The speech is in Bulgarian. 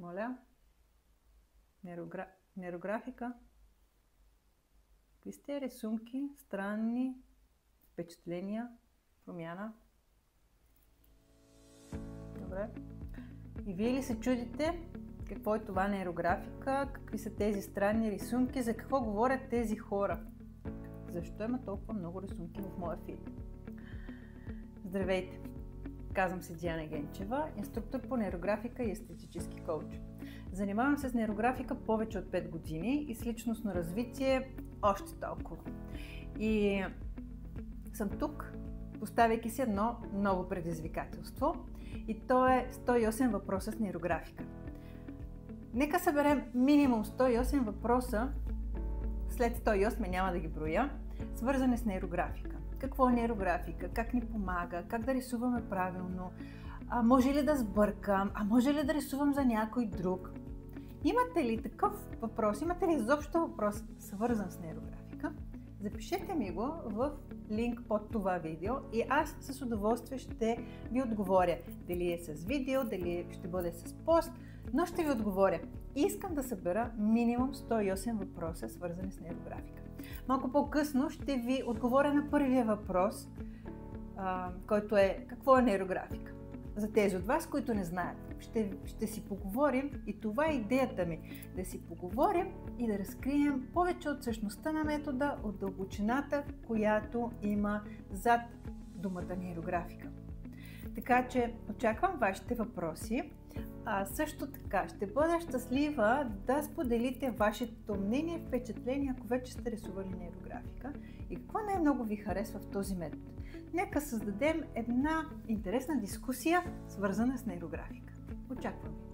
Моля. Нейрографика. Какви сте рисунки, странни впечатления, промяна? Добре. И вие ли се чудите какво е това нейрографика, какви са тези странни рисунки, за какво говорят тези хора? Защо има толкова много рисунки в моя филм? Здравейте! Казвам се Диана Генчева, инструктор по нейрографика и естетически коуч. Занимавам се с нейрографика повече от 5 години и с личностно развитие още толкова. И съм тук, поставяйки си едно ново предизвикателство, и то е 108 въпроса с нейрографика. Нека съберем минимум 108 въпроса, след 108 няма да ги броя, свързани с нейрографика. Какво е нейрографика? Как ни помага? Как да рисуваме правилно? Може ли да сбъркам? Може ли да рисувам за някой друг? Имате ли такъв въпрос? Имате ли изобщо въпрос, свързан с нейрографика? Запишете ми го в линк под това видео и аз с удоволствие ще ви отговоря. Дали е с видео, дали ще бъде с пост, но ще ви отговоря. Искам да събера минимум 108 въпроса, свързани с нейрографика. Малко по-късно ще ви отговоря на първия въпрос, който е: какво е нейрографика? За тези от вас, които не знаят, ще си поговорим, и това е идеята ми. Да си поговорим и да разкрием повече от същността на метода, от дълбочината, която има зад думата нейрографика. Така че очаквам вашите въпроси. Също така ще бъда щастлива да споделите вашето мнение и впечатление, ако вече сте рисували нейрографика, и какво най-много ви харесва в този метод. Нека създадем една интересна дискусия, свързана с нейрографика. Очаквам ви!